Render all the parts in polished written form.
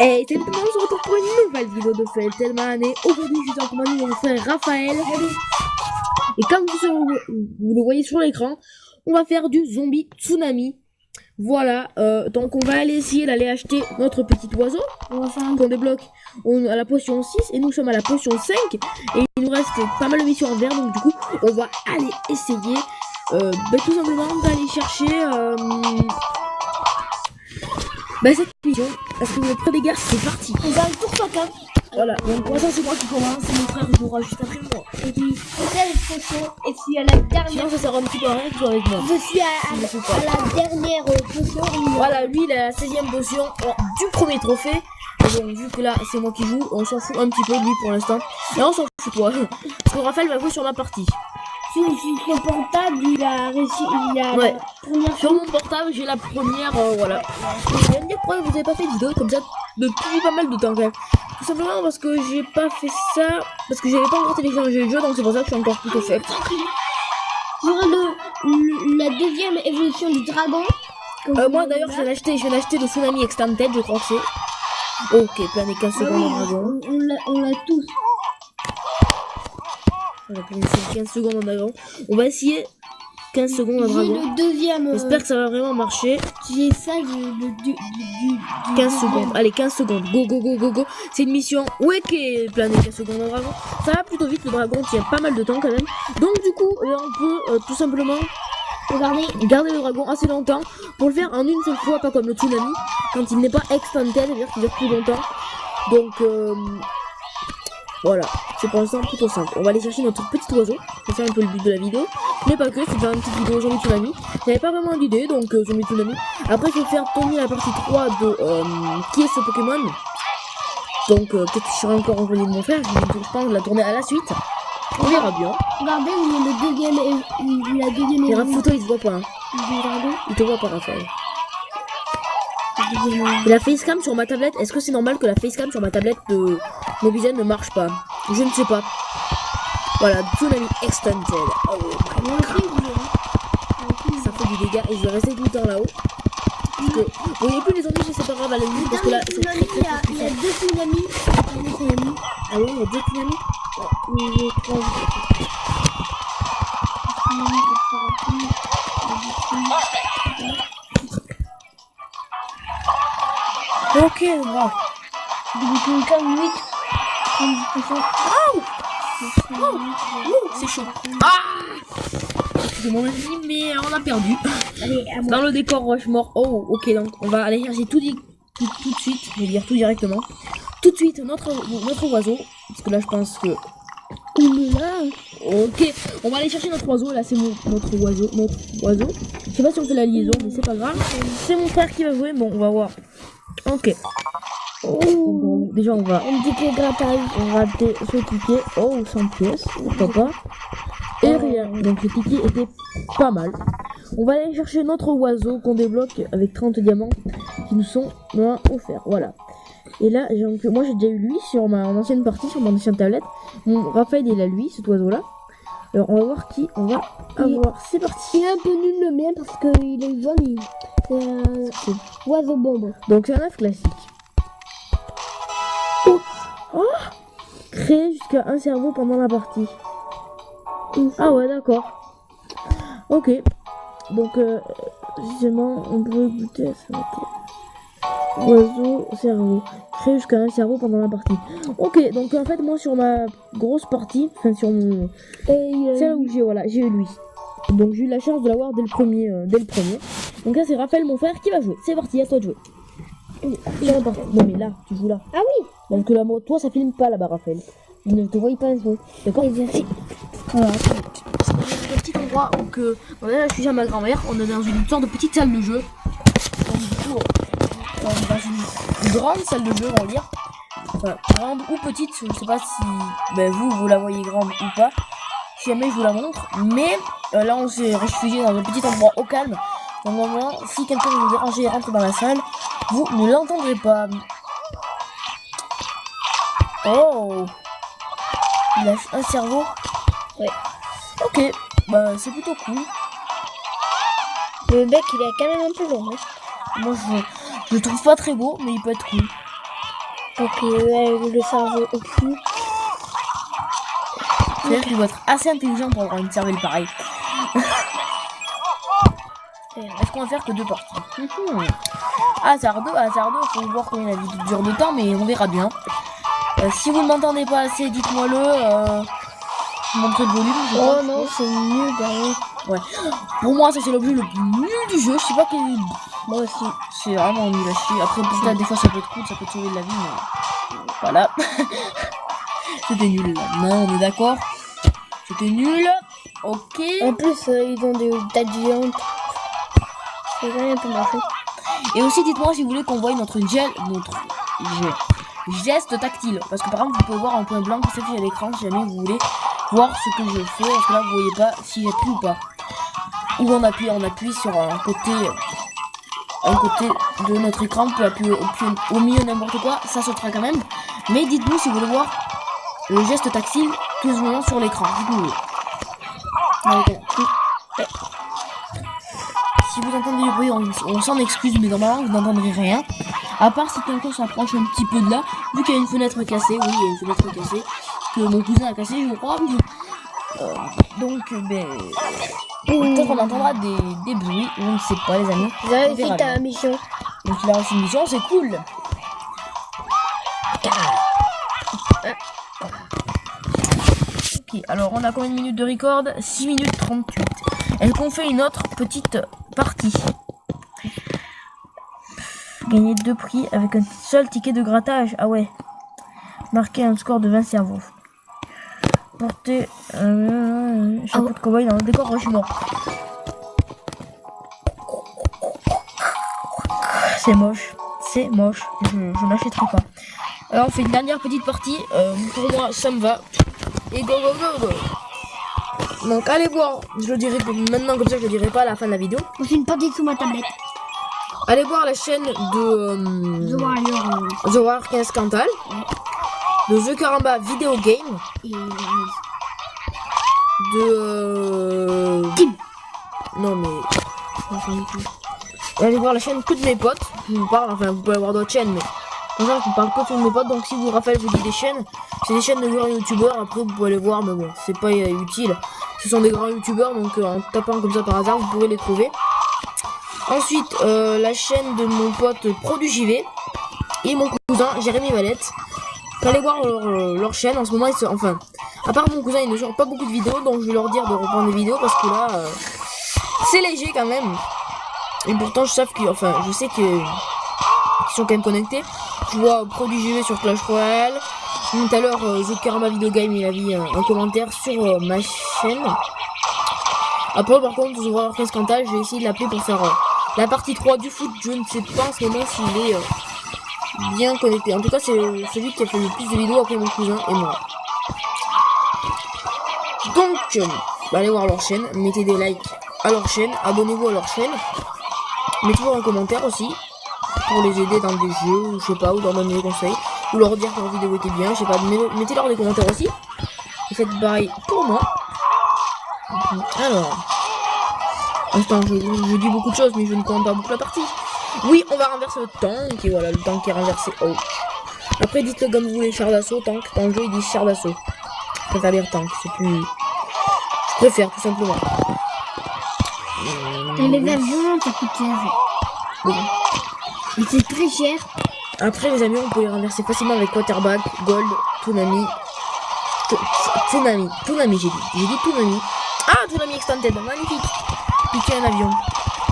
Et salut tout le monde, on se retrouve pour une nouvelle vidéo de Feltelman. Et aujourd'hui, je suis en compagnie de mon frère Raphaël. Et comme vous le voyez sur l'écran, on va faire du zombie tsunami. Voilà, donc on va aller essayer d'aller acheter notre petit oiseau. On va faire qu'on débloque à la potion 6 et nous sommes à la potion 5. Et il nous reste pas mal de missions en vert, donc du coup, on va aller essayer tout simplement d'aller chercher cette mission. Parce que le premier gars, c'est parti. On va le tour 50. Voilà, donc pour ça c'est moi qui commence, c'est mon frère qui jouera juste après moi. Et puis, c'est les potions. Et puis à la dernière. Sinon ça sert un petit peu à rien qu'il soit avec moi. Je suis à la dernière potion. Voilà, lui il a la 16e potion du premier trophée. Et donc vu que là c'est moi qui joue, on s'en fout un petit peu de lui pour l'instant. Et on s'en fout toi. Parce que Raphaël va jouer sur ma partie. Sur son portable, il a réussi. Ouais. Première sur mon portable j'ai la première, voilà. Je vais me dire pourquoi vous avez pas fait de vidéo comme ça depuis pas mal de temps quand même. Tout simplement parce que j'ai pas fait ça, parce que j'avais pas encore téléchargé le jeu, donc c'est pour ça que je suis encore plutôt faible. J'aurai la deuxième évolution du dragon. Moi d'ailleurs je viens d'acheter le Tsunami Extended, je crois que c'est. Ok, plein des 15 secondes en dragon. On l'a tous. On a plein 15 secondes en dragon. On va essayer 15 secondes en dragon. Le deuxième. J'espère que ça va vraiment marcher. J'ai ça, du 15 secondes. Allez, 15 secondes. Go, go, go, go, go. C'est une mission wicked. Plein des 15 secondes en dragon. Ça va plutôt vite. Le dragon tient pas mal de temps quand même. Donc du coup, on peut tout simplement garder le dragon assez longtemps pour le faire en une seule fois, pas comme le tsunami quand il n'est pas extended, c'est-à-dire qu'il dure plus longtemps. Donc voilà, c'est pour l'instant plutôt simple. On va aller chercher notre petit oiseau, c'est ça un peu le but de la vidéo, mais pas que, c'est faire une petite vidéo zombie tsunami. J'avais pas vraiment d'idée, donc zombie tsunami. Après je vais faire tourner la partie 3 de qui est ce Pokémon. Donc peut-être que je serai encore envoyé de mon frère, je pense la tourner à la suite. On verra bien. Regardez, le deuxième, la deuxième. Et la photo il se voit pas. Hein. Il te voit pas, Raphaël. Et la facecam sur ma tablette, est-ce que c'est normal que la facecam sur ma tablette de Mobizen ne marche pas? Je ne sais pas. Voilà, Tsunami Extended. Oh my god. Ça fait du dégât et je vais rester tout le temps là-haut. Parce que vous voyez plus les zombies, c'est pas grave à la limite parce que là c'est très il y a deux tsunamis. Ah oui, il y a deux tsunamis. Ok, bravo. C'est chaud. Ah, c'est mon ami, mais on a perdu. Allez, à moi. Dans le décor Rushmore. Oh, ok, donc on va aller chercher tout de suite. Je vais dire tout directement. Tout de suite, notre oiseau. Parce que là, je pense que. Ok, on va aller chercher notre oiseau. Là, c'est notre oiseau. Je sais pas si on fait la liaison, mais c'est pas grave. C'est mon frère qui va jouer. Bon, on va voir. Ok. Bon, déjà, on va. Un ticket grattage. On va rater ce ticket. Oh, 100 pièces. Pourquoi pas. Et rien. Donc, le ticket était pas mal. On va aller chercher notre oiseau qu'on débloque avec 30 diamants qui nous sont offerts. Voilà. Et là, moi j'ai déjà eu lui sur ma ancienne partie, sur mon ancienne tablette. Mon Raphaël, il a lui, cet oiseau-là. Alors, on va voir qui on va avoir. C'est parti. Il est un peu nul le mien parce qu'il est jaune. C'est un oiseau bombe. Donc, c'est un œuf classique. Oh, créer jusqu'à un cerveau pendant la partie. Ah ouais, d'accord. Ok. Donc, justement, on pourrait goûter à ça. Oiseau, cerveau. Créer jusqu'à un cerveau pendant la partie. Ok, donc en fait, moi, sur ma grosse partie, enfin, sur mon... c'est là où j'ai eu lui. Donc, j'ai eu la chance de l'avoir dès le premier. Donc là, c'est Raphaël, mon frère, qui va jouer. C'est parti, à toi de jouer. Non, mais là, tu joues là. Ah oui. Donc là, toi, ça filme pas là-bas, Raphaël. Je ne te voyais pas jouer. D'accord? Voilà. C'est un petit endroit où que... Bon, là, je suis chez ma grand-mère. On est dans une sorte de petite salle de jeu. Donc, du coup, on est dans une grande salle de jeu, on va dire. Enfin, grande ou petite, je sais pas si vous la voyez grande ou pas. Si jamais je vous la montre. Mais là, on s'est réfugié dans un petit endroit au calme. Donc, normalement, si quelqu'un veut nous déranger et rentre dans la salle, vous ne l'entendrez pas. Oh, il lâche un cerveau. Ouais. Ok, c'est plutôt cool. Le bec, il est quand même un peu long. Hein. Moi, je le trouve pas très beau, mais il peut être cool. Donc le cerveau au-dessus. C'est-à-dire qu'il doit être assez intelligent pour avoir une cervelle pareille. Est-ce qu'on va faire que 2 parties? Hasardeux, faut voir combien la vidéo dure de temps, mais on verra bien. Si vous ne m'entendez pas assez, dites-moi-le. Montrez le volume. Oh non, c'est nul, ouais. Pour moi, ça c'est l'objet le plus nul du jeu. Je sais pas quel. Moi aussi. C'est vraiment nul à chier. Après, peut-être des fois ça peut être cool, ça peut te sauver de la vie, mais voilà. C'était nul là. Non, on est d'accord. C'était nul. Ok. En plus, ils ont des têtes géantes. C'est rien pour marcher. Et aussi, dites-moi si vous voulez qu'on voie notre geste tactile. Parce que par exemple, vous pouvez voir un point blanc qui s'affiche à l'écran si jamais vous voulez voir ce que je fais. Parce que là, vous voyez pas si j'appuie ou pas. Ou on appuie sur un côté de notre écran. On peut appuyer au milieu n'importe quoi. Ça sautera quand même. Mais dites-nous si vous voulez voir le geste tactile tout ce moment sur l'écran. Dites-nous. Si vous entendez du bruit, on s'en excuse, mais normalement vous n'entendrez rien. À part si quelqu'un s'approche un petit peu de là, vu qu'il y a une fenêtre cassée, oui, il y a une fenêtre cassée, que mon cousin a cassée, je crois. Peut-être qu'on entendra des bruits, je ne sais pas les amis. Vous avez réussi ta mission. Donc il a reçu une mission, c'est cool. Ok, alors on a combien de minutes de record? 6 minutes 38. Est-ce qu'on fait une autre petite partie? Gagner 2 prix avec un seul ticket de grattage. Ah ouais. Marquer un score de 20 cerveaux. Porter chapeau de cowboy dans le décor. Je suis mort. C'est moche. C'est moche. Je n'achèterai pas. Alors on fait une dernière petite partie. Pour moi ça me va. Et go go go go. Donc allez voir, je le dirai maintenant comme ça je le dirai pas à la fin de la vidéo. Je fais une partie sous ma tablette. Allez voir la chaîne de The Warrior 15 Cantal, de The Caramba Video Game, de Tim. Non mais allez voir la chaîne que de mes potes. Je vous parle, enfin vous pouvez avoir d'autres chaînes, mais pour ça je vous parle que de mes potes. Donc si vous Raphaël vous dit des chaînes, c'est des chaînes de grands youtubeurs. Après vous pouvez les voir, mais bon c'est pas utile. Ce sont des grands youtubeurs, donc en tapant comme ça par hasard vous pourrez les trouver. Ensuite la chaîne de mon pote ProduJV et mon cousin Jérémy Valette. Allez voir leur chaîne. En ce moment enfin à part mon cousin il ne sort pas beaucoup de vidéos, donc je vais leur dire de reprendre des vidéos parce que là c'est léger quand même. Et pourtant je sais qu'ils sont quand même connectés. Je vois ProduJV sur Clash Royale. Tout à l'heure The Karma Video Game il a mis un commentaire sur ma chaîne. Après par contre The Warrior 15 Cantal, j'ai essayé de l'appeler pour faire la partie 3 du foot. Je ne sais pas en ce moment s'il est bien connecté. En tout cas c'est celui qui a fait le plus de vidéos après mon cousin et moi. Donc allez voir leur chaîne, mettez des likes à leur chaîne, abonnez-vous à leur chaîne, mettez-vous un commentaire aussi pour les aider dans des jeux ou je sais pas, ou leur donner des conseils, ou leur dire que leur vidéo était bien, je sais pas, mettez-leur des commentaires aussi. Et faites pareil pour moi. Alors, instant, je dis beaucoup de choses, mais je ne compte pas beaucoup la partie. Oui, on va renverser le tank, et voilà, le tank qui est renversé. Oh. Après, dites-le comme vous voulez, char d'assaut, tank. Dans le jeu, ils disent char d'assaut. Je préfère dire tank, c'est plus... Je préfère, tout simplement. Et les avions, ça coûte cher. Oui. Mais c'est très cher. Après, les avions, on peut les renverser facilement avec Quarterback, Gold, Toonami. Toonami, j'ai dit Toonami. Ah, Toonami Extended, magnifique. Piquer un avion.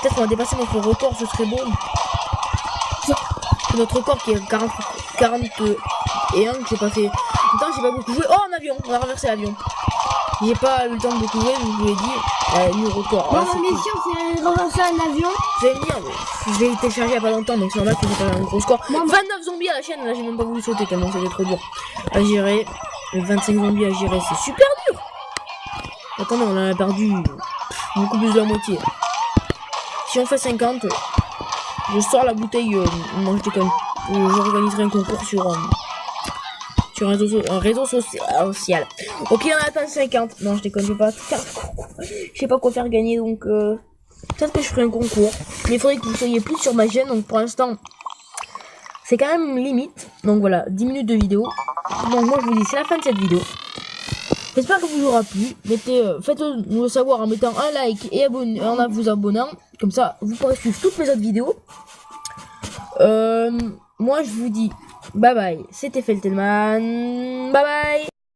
Peut-être qu'on va dépasser notre record, ce serait bon. Notre record qui est 41 que j'ai pas fait. Attends, j'ai pas beaucoup joué. Oh, un avion, on a renversé l'avion. J'ai pas eu le temps de beaucoup jouer, mais je vous l'ai dit. Le record. Bon, ma mission, c'est renverser un avion. Vous allez me dire, je l'ai téléchargé il y a pas longtemps, donc c'est normal que j'ai pas un gros score. 29 zombies à la chaîne, là j'ai même pas voulu sauter tellement c'était trop dur à gérer. 25 zombies à gérer, c'est super dur. Attendez, on en a perdu beaucoup plus de la moitié. Si on fait 50, je sors la bouteille. Non, je déconne. J'organiserai un concours sur un réseau social. Ok, on a atteint 50. Non, je déconne, je sais pas quoi faire gagner, donc peut-être que je ferai un concours. Mais il faudrait que vous soyez plus sur ma chaîne, donc pour l'instant, c'est quand même limite. Donc voilà, 10 minutes de vidéo. Donc moi je vous dis, c'est la fin de cette vidéo. J'espère que vous aura plu. Faites-nous le savoir en mettant un like et en vous abonnant. Comme ça, vous pourrez suivre toutes mes autres vidéos. Moi je vous dis bye bye. C'était Feltelman. Bye bye.